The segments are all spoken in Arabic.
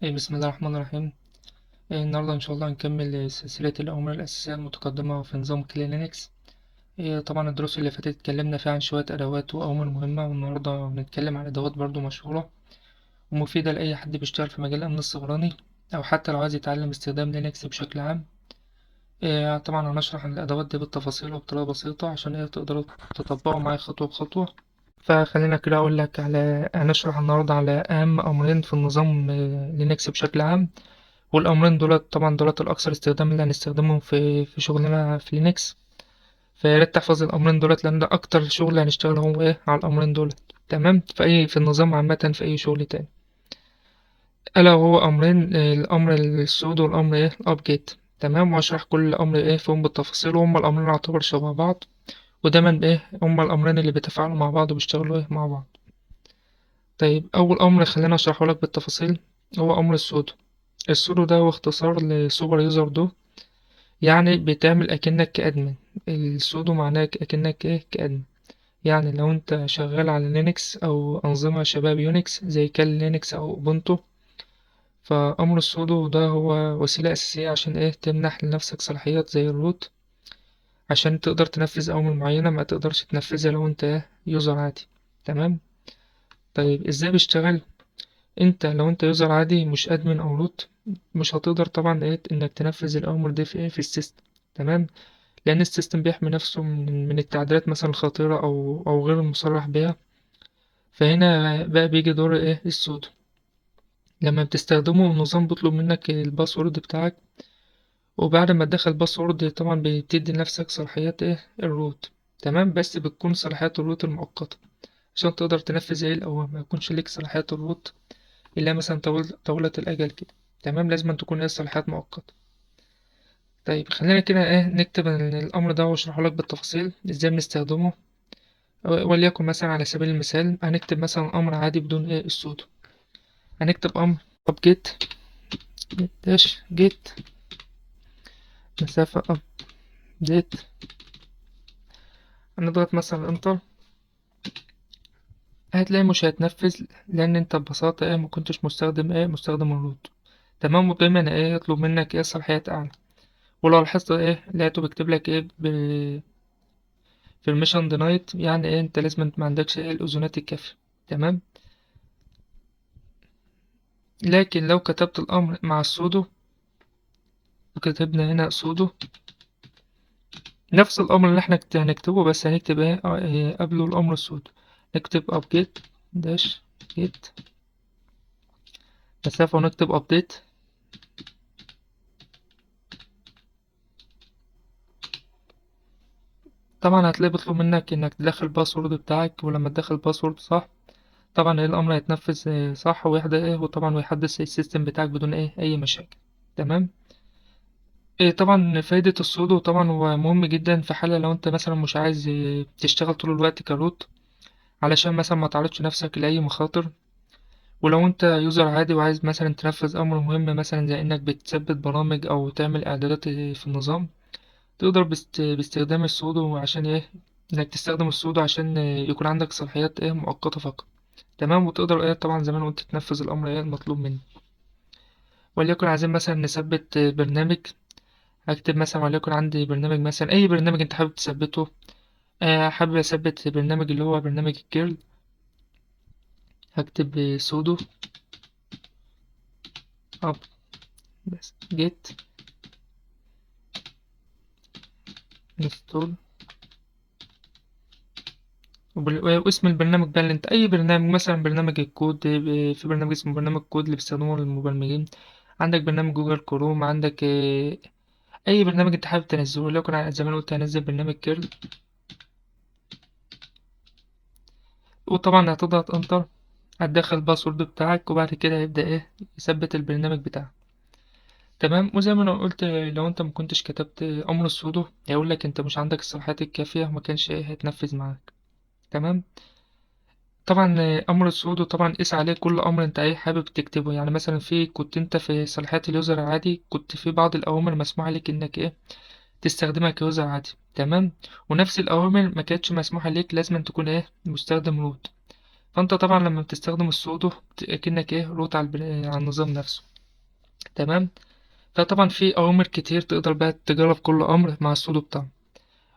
بسم الله الرحمن الرحيم. النهاردة إن شاء الله هنكمل سلسلة الأوامر الأساسية المتقدمة في نظام لينكس. طبعا الدروس اللي فاتت اتكلمنا فيها عن شوية أدوات وأوامر مهمة، والنهاردة بنتكلم عن أدوات برضو مشهورة ومفيدة لأي حد بيشتغل في مجال الأمن السيبراني، أو حتى لو عايز يتعلم استخدام لينكس بشكل عام. طبعا هنشرح عن الأدوات دي بالتفاصيل وبطريقة بسيطة عشان تقدروا تطبقوا معايا خطوة بخطوة. فخلينا كده أقول لك هنشرح النهاردة على أهم أمرين في النظام لينكس بشكل عام. والأمرين دولت طبعا دولت الأكثر استخداما اللي هنستخدمهم في شغلنا في لينكس. فياريت تحفظ الأمرين دولت لأن ده أكتر شغل هنشتغله هو إيه على الأمرين دولت. تمام، في النظام عامة في أي شغل تاني. ألا وهو أمرين، الأمر السود والأمر إيه الأبجيت. تمام، وأشرح كل أمر إيه فيهم بالتفاصيل، وهما الأمرين يعتبر شبه بعض، ودايما إيه هما الأمرين اللي بيتفاعلوا مع بعض وبيشتغلوا إيه مع بعض. طيب، أول أمر خلينا أشرحه لك بالتفاصيل هو أمر السودو. السودو ده هو اختصار لسوبر يوزر دو، يعني بتعمل أكنك كأدمن. السودو معناه أكنك إيه كأدمن. يعني لو أنت شغال على لينكس أو أنظمة شباب يونكس زي كال لينكس أو أوبونتو، فأمر السودو ده هو وسيلة أساسية عشان إيه تمنح لنفسك صلاحيات زي الروت، عشان تقدر تنفذ أوامر معينة ما تقدرش تنفذها لو أنت يوزر عادي. تمام. طيب إزاي بيشتغل؟ أنت لو أنت يوزر عادي مش أدمن أو روت، مش هتقدر طبعا إيه إنك تنفذ الأوامر دي في إيه في السيستم. تمام، لأن السيستم بيحمي نفسه من التعديلات مثلا الخطيرة أو غير المصرح بها. فهنا بقى بيجي دور إيه السودو. لما بتستخدمه النظام بيطلب منك الباسورد بتاعك، وبعد ما تدخل الباسورد طبعا بتدي لنفسك صلاحيات إيه الروت. تمام، بس بتكون صلاحيات الروت المؤقتة عشان تقدر تنفذ إيه الأوامر، ما يكونش ليك صلاحيات الروت اللي هي مثلا طاولة الأجل كده. تمام، لازم تكون إيه صلاحيات مؤقتة. طيب خلينا كده إيه نكتب الأمر ده وأشرحه لك بالتفاصيل إزاي بنستخدمه. وليكن مثلا على سبيل المثال هنكتب مثلا أمر عادي بدون إيه السودو. هنكتب أمر up get داش get مسافة update. هنضغط مثلا انتر، هتلاقي مش هيتنفذ لأن انت ببساطة ايه مكنتش مستخدم الروت. تمام، ودايما ايه يطلب منك ايه صلاحيات أعلى. ولو لاحظت ايه لقيته بيكتب لك ايه في الميشن دينايت، يعني ايه انت لازم ما عندكش ايه الأذونات الكافية. تمام، لكن لو كتبت الأمر مع السودو وكتبنا هنا سودو، نفس الأمر اللي احنا هنكتبه بس هنكتب إيه قبله الأمر السودو. نكتب update داش get مسافة ونكتب update. طبعا هتلاقي بيطلب منك انك تدخل الباسورد بتاعك، ولما تدخل الباسورد صح طبعا ايه الأمر هيتنفذ صح، ويحدث ايه وطبعا ويحدث السيستم بتاعك بدون ايه أي مشاكل. تمام. طبعا فايدة السودو طبعا هو مهم جدا في حالة لو انت مثلا مش عايز تشتغل طول الوقت كروت، علشان مثلا ما تعرضش نفسك لأي مخاطر. ولو انت يوزر عادي وعايز مثلا تنفذ امر مهم مثلا زي انك بتثبت برامج او تعمل اعدادات في النظام، تقدر باستخدام السودو عشان ايه انك تستخدم السودو عشان يكون عندك صلاحيات ايه مؤقتة فقط. تمام، وتقدر ايه طبعا زي ما أنا قلت تنفذ الامر ايه المطلوب منك. وليكن عايزين مثلا نثبت برنامج. هكتب مثلا وليكن عندي برنامج مثلا اي برنامج انت حابب تثبته. حابب اثبت برنامج اللي هو برنامج الكيرل. هكتب سودو اب بس جيت انستول، واسم البرنامج بقى اللي انت اي برنامج مثلا برنامج الكود. في برنامج اسمه برنامج كود اللي بيستخدموه المبرمجين. عندك برنامج جوجل كروم، عندك اي برنامج انت حابب تنزله. لو كان زي ما أنا قلت هنزل برنامج كيرل، وطبعا هتضغط انتر، هتدخل الباسورد بتاعك وبعد كده هيبدأ ايه يثبت البرنامج بتاعك. تمام، وزي ما انا قلت لو انت ما كنتش كتبت امر السودو هيقول لك انت مش عندك الصلاحيات الكافية وما كانش ايه هيتنفذ معاك. تمام. طبعا امر السودو طبعا قيس عليه كل امر انت ايه حابب تكتبه. يعني مثلا كنت انت في صلاحيات اليوزر العادي كنت في بعض الاوامر مسموح لك انك ايه تستخدمها كيوزر عادي. تمام، ونفس الاوامر ما كانتش مسموحه ليك لازم أن تكون ايه مستخدم روت. فانت طبعا لما بتستخدم السودو اكنك روت على على النظام نفسه. تمام. فطبعا في اوامر كتير تقدر بقى تجرب كل امر مع السودو بتاعه.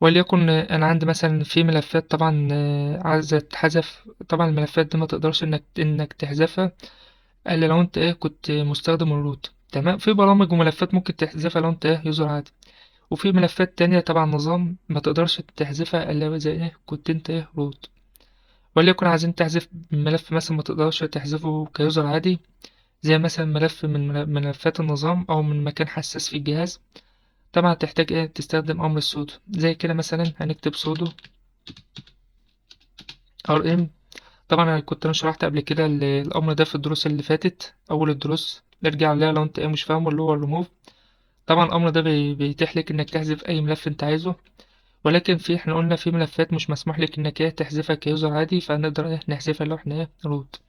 وليكن انا عندي مثلا في ملفات طبعا عايزه تتحذف. طبعا الملفات دي ما تقدرش انك تحذفها الا لو انت كنت مستخدم الروت. تمام. في برامج وملفات ممكن تحذفها لو انت يوزر عادي. وفي ملفات تانية تبع النظام ما تقدرش تحذفها الا زي كنت انت روت. وليكن عايزين تحذف ملف مثلا ما تقدرش تحذفه كيوزر عادي، زي مثلا ملف من ملفات النظام او من مكان حساس في الجهاز. طبعا هتحتاج تستخدم امر السودو. زي كده مثلا هنكتب سودو rm. طبعا انا كنت شرحت قبل كده الامر ده في الدروس اللي فاتت، اول الدروس نرجع لها لو انت مش فاهمه، اللي هو الريموف. طبعا الامر ده بيتيح لك انك تحذف اي ملف انت عايزه. ولكن احنا قلنا في ملفات مش مسموح لك انك تحذفها كيوزر عادي، فنقدر نحذفها لو احنا روت.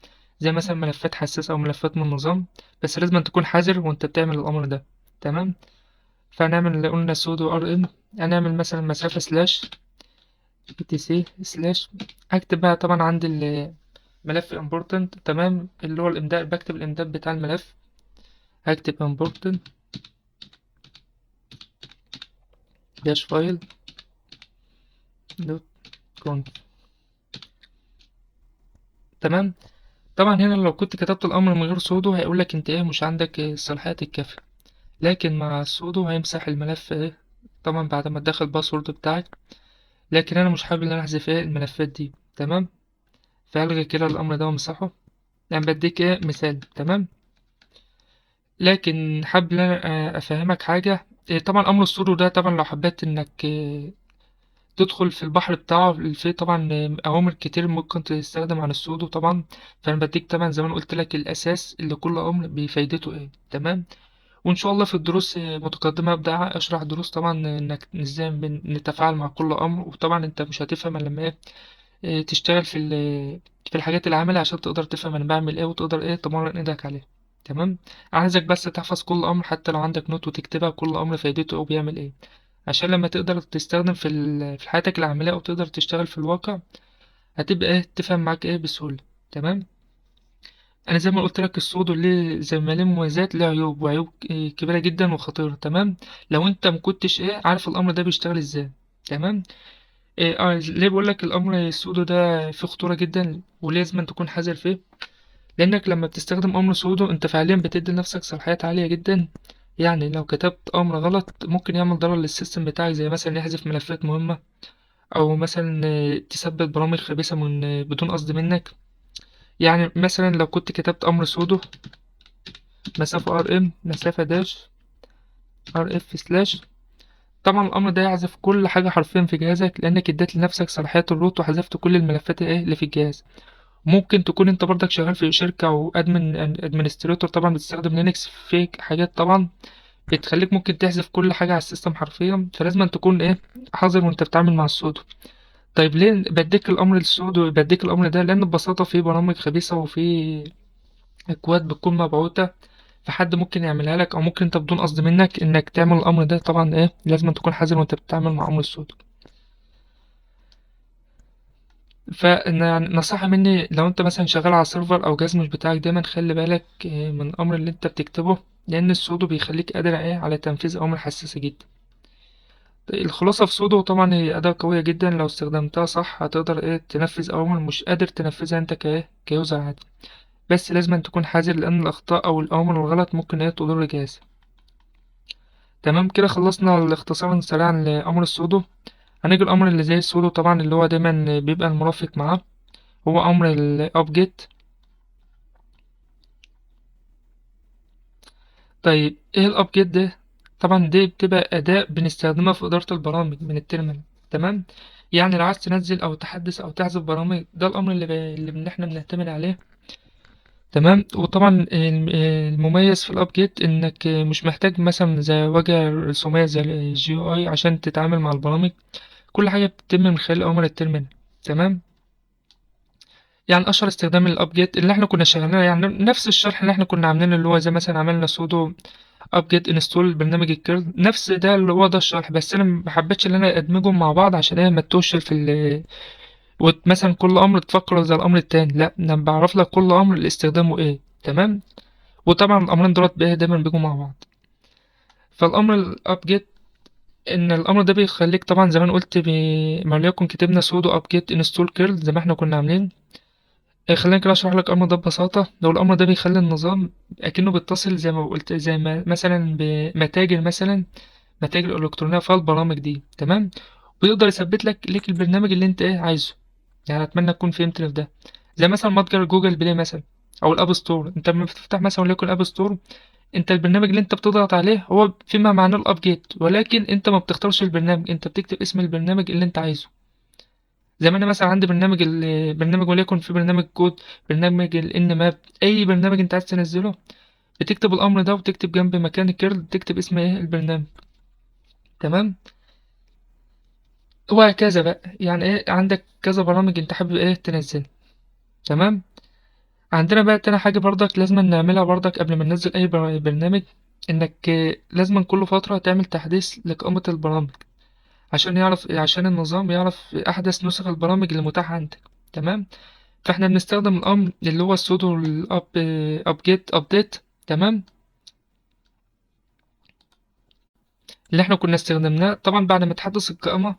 زي مثلا ملفات حساسة او ملفات من النظام. بس لازم تكون حذر وانت بتعمل الامر ده. تمام. فهنعمل اللي قلنا سودو ار ام. هنعمل مثلا مسافة سلاش بي سي سلاش. هكتب بقى طبعا عندي الملف important. تمام. اللي هو الامداد، بكتب الامداد بتاع الملف. هكتب important dash file dot conf. تمام. طبعا هنا لو كنت كتبت الامر من غير سودو هيقول لك انت مش عندك الصلاحيات الكافية. لكن مع السودو هيمسح الملف طبعا بعد ما تدخل الباسورد بتاعك. لكن انا مش حابب ان انا احذف الملفات دي. تمام. فالغي كده الامر ده وامسحه. يعني بديك مثال. تمام. لكن حابب ان انا افهمك حاجة. طبعا امر السودو ده طبعا لو حبيت انك تدخل في البحر بتاعه، في طبعا أوامر كتير ممكن تستخدم عن السودو طبعا. فأنا بديك طبعا زي ما أنا قلت لك الأساس اللي كل أمر بفايدته تمام. وإن شاء الله في الدروس متقدمة أبدأ أشرح دروس طبعا إنك إزاي نتفاعل مع كل أمر. وطبعا أنت مش هتفهم إلا لما تشتغل في الحاجات العملية عشان تقدر تفهم أنا بعمل وتقدر تمرن إيدك عليها. تمام. عايزك بس تحفظ كل أمر حتى لو عندك نوت وتكتبها كل أمر فايدته أو بيعمل عشان لما تقدر تستخدم في حياتك العملية أو تقدر تشتغل في الواقع هتبقى تفهم معاك بسهولة. تمام. أنا زي ما قلت لك السودو ليه زي ما ليه مميزات ليه عيوب، وعيوب كبيرة جدا وخطيرة. تمام. لو أنت مكنتش عارف الأمر ده بيشتغل ازاي. تمام. ليه بقول لك الأمر السودو ده فيه خطورة جدا ولازم أن تكون حذر فيه. لأنك لما بتستخدم أمر سودو أنت فعليا بتدي لنفسك صلاحيات عالية جدا. يعني لو كتبت أمر غلط ممكن يعمل ضرر للسيستم بتاعك، زي مثلا يحذف ملفات مهمة، او مثلا تثبت برامج خبيثة من بدون قصد منك. يعني مثلا لو كنت كتبت امر سودو مسافة ار ام مسافة داش ار اف سلاش. طبعا الامر ده يحذف كل حاجة حرفيا في جهازك لانك اديت لنفسك صلاحيات الروت وحذفت كل الملفات اللي في الجهاز. ممكن تكون انت برضك شغال في شركة او ادمنستريتور طبعا بتستخدم لينكس في حاجات طبعا بتخليك ممكن تحذف كل حاجة على السيستم حرفيا. فلازم أن تكون حذر وانت بتتعامل مع السودو. طيب ليه بديك الامر السودو؟ بديك الامر ده لان ببساطه في برامج خبيثه وفي اكواد بتكون مبعوثه، فحد ممكن يعملها لك او ممكن انت بدون قصد منك انك تعمل الامر ده. طبعا لازم تكون حذر وانت بتتعامل مع امر السودو. فنصيحة مني لو انت مثلا شغال على سيرفر او جهاز مش بتاعك دايما خلي بالك من الامر اللي انت بتكتبه، لان السودو بيخليك قادر على تنفيذ اوامر حساسة جدا. الخلاصة في سودو طبعا هي أداة قوية جدا لو استخدمتها صح هتقدر تنفذ أوامر مش قادر تنفذها انت كيوزر عادي. بس لازم أن تكون حذر لأن الأخطاء أو الأوامر الغلط ممكن تضر الجهاز. تمام. كده خلصنا الاختصار سريعا لأمر السودو. هنيجي الأمر اللي زي السودو طبعا اللي هو دايما بيبقى المرافق معاه، هو أمر الأبجيت. طيب ايه الأبجيت ده؟ طبعا دي بتبقى أداة بنستخدمها في إدارة البرامج من التيرمينال. تمام. يعني لو عايز تنزل أو تحدث أو تحذف برامج ده الأمر اللي احنا بنعتمد عليه. تمام. وطبعا المميز في الابجيت انك مش محتاج مثلا زي واجهة رسومية زي الجي يو اي عشان تتعامل مع البرامج. كل حاجة بتتم من خلال اوامر التيرمينال. تمام. يعني اشهر استخدام للابجيت اللي احنا كنا شغالين يعني نفس الشرح اللي احنا كنا عاملينه اللي هو زي مثلا عملنا سودو ابجيت انستول برنامج الكيرل نفس ده اللي هو ده الشرح. بس انا ما حبيتش ان انا ادمجهم مع بعض عشان ما تتوش ومثلا كل امر تفكر زي الامر التاني، لا انا بعرف لك كل امر اللي استخدامه ايه. تمام. وطبعا الامرين دولت بقى دايما بيجوا مع بعض. فالامر الابجيت، ان الامر ده بيخليك طبعا زي ما أنا قلت ما ليكن كتبنا سودو ابجيت انستول كيرل زي ما احنا كنا عاملين. خلينا كده اشرح لك الامر ده ببساطه. لو الامر ده بيخلي النظام اكنه بيتصل زي ما قلت، زي ما مثلا بمتاجر، مثلا متاجر الكترونيه فيها البرامج دي. تمام. ويقدر يثبت لك البرنامج اللي انت ايه عايزه. يعني اتمنى تكون فهمتني في ده. زي مثلا متجر جوجل بلاي مثلا، او الاب ستور. انت لما بتفتح مثلا وليكن الاب ستور، انت البرنامج اللي انت بتضغط عليه هو فيما معناه الابجيت، ولكن انت ما بتختارش البرنامج، انت بتكتب اسم البرنامج اللي انت عايزه. زي ما انا مثلا عندي برنامج وليكن في برنامج كود، برنامج الان ماب، اي برنامج انت عايز تنزله، بتكتب الامر ده وتكتب جنب مكان الكيرل تكتب اسم ايه البرنامج. تمام. وهكذا بقى، يعني ايه عندك كذا برامج انت حابب ايه تنزل. تمام. عندنا بقى تاني حاجة برضك لازم نعملها برضك قبل ما ننزل أي برنامج، إنك لازم كل فترة تعمل تحديث لقائمة البرامج، عشان النظام يعرف أحدث نسخ البرامج اللي متاحة عندك. تمام. فاحنا بنستخدم الأمر اللي هو السودو الأب أبجيت أبديت. تمام. اللي احنا كنا استخدمناه طبعا بعد ما تحدث القائمة.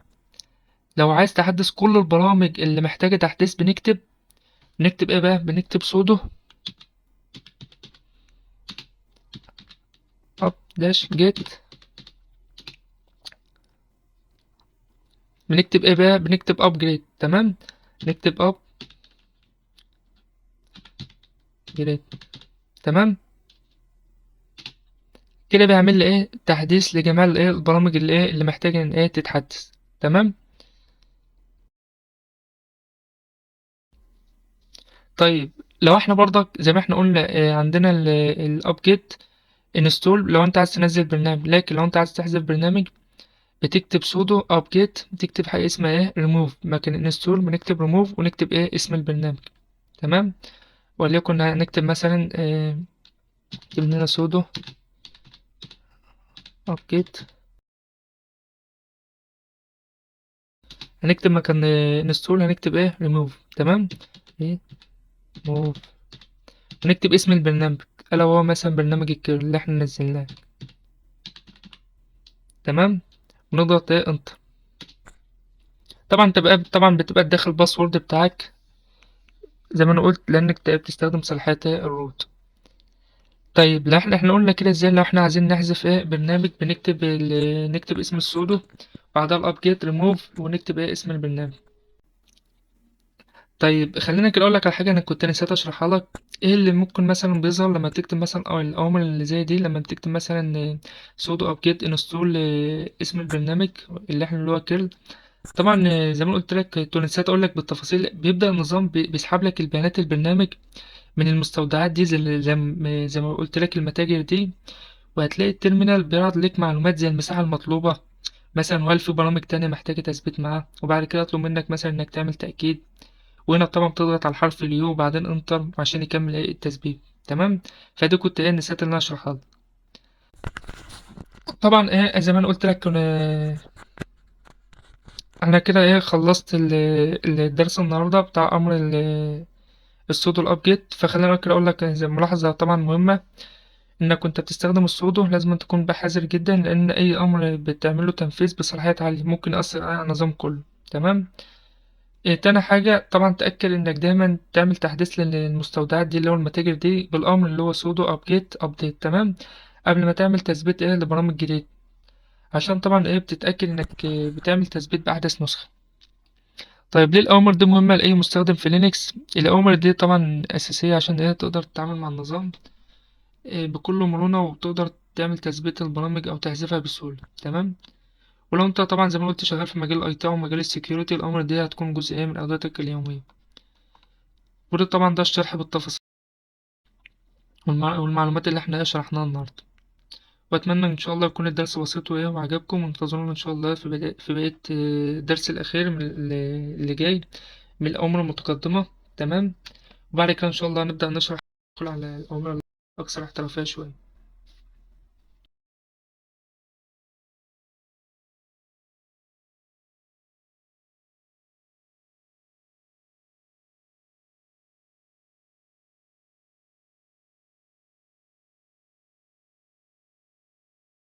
لو عايز تحدث كل البرامج اللي محتاجة تحديث بنكتب ايه بقى، بنكتب سودو أب داش جيت. بنكتب ايه بقى، بنكتب ابجريد. تمام. نكتب ابجريد. تمام. كده بيعمل لي ايه تحديث لجميع الايه البرامج اللي ايه اللي محتاجه ان ايه تتحدث. تمام. طيب لو احنا برضك زي ما احنا قلنا عندنا الابجيت انستول لو انت عايز تنزل برنامج، لكن لو انت عايز تحذف برنامج بتكتب سودو ابجيت، بتكتب حاجه اسمها ايه ريموف، مكان انستول بنكتب ريموف ونكتب ايه اسم البرنامج. تمام. وليكن هنكتب مثلا نكتب لنا سودو ابجيت. هنكتب مكان انستول هنكتب ايه ريموف. تمام. ايه موف. هنكتب اسم البرنامج الا وهو مثلا برنامج الكيرل اللي احنا نزلناه. تمام. ونضغط ايه انتر. طبعا بتبقى داخل الباسورد بتاعك زي ما انا قلت، لانك بتستخدم صلاحية الروت. طيب لا احنا قلنا كده ازاي. لو احنا عايزين نحذف ايه برنامج نكتب اسم السودو، بعدها الابجيت ريموف ونكتب ايه اسم البرنامج. طيب خلينا كده اقول لك على حاجه انا كنت نسيت اشرحها لك. ايه اللي ممكن مثلا بيظهر لما تكتب مثلا او الاوامر اللي زي دي، لما تكتب مثلا سودو ابجيت انستول اسم البرنامج اللي احنا اللي هو كيرل. طبعا زي ما قلت لك كنت نسيت اقول لك بالتفاصيل. بيبدا النظام بيسحب لك البيانات البرنامج من المستودعات دي، زي ما قلت لك المتاجر دي. وهتلاقي التيرمينال بيعرض لك معلومات زي المساحه المطلوبه مثلا، وهل في برامج تانية محتاجة تثبيت معاه. وبعد كده اطلب منك مثلا انك تعمل تأكيد، وهنا طبعا بتضغط على الحرف اليو وبعدين انتر عشان يكمل ايه التثبيت. تمام. فدي كنت ايه نسيت ان انا اشرحها لك. طبعا ايه زي ما انا قلت لك كنا انا كده ايه خلصت الدرس النهارده بتاع امر السودو الابجيت. فخلينا كده اقول لك زي ملاحظه طبعا مهمه، انك كنت بتستخدم السودو لازم تكون بحذر جدا، لان اي امر بتعمله تنفيذ بصلاحيات عاليه ممكن يأثر على النظام كله. تمام. تاني حاجة طبعا تأكد إنك دايما تعمل تحديث للمستودعات دي اللي هو المتاجر دي بالأمر اللي هو sudo update update. تمام. قبل ما تعمل تثبيت لبرامج جديدة، عشان طبعا بتتأكد إنك بتعمل تثبيت بأحدث نسخة. طيب ليه الأوامر دي مهمة لأي مستخدم في لينكس؟ الأوامر دي طبعا أساسية عشان تقدر تتعامل مع النظام بكل مرونة، وتقدر تعمل تثبيت البرامج أو تحذيفها بسهولة. تمام. ولو انت طبعا زي ما قلت شغال في مجال الاي تي او مجال السكيورتي، الامر دي هتكون جزء من ادواتك اليوميه. وده طبعا ده الشرح بالتفاصيل والمعلومات اللي احنا شرحناها النهارده. واتمنى ان شاء الله يكون الدرس بسيط وعجبكم، وانتظرونا ان شاء الله في بقيه الدرس الاخير اللي جاي من الاوامر المتقدمه. تمام. وبعد كده ان شاء الله نبدا نشرح ندخل على الاوامر الاكثر احترافيه شويه.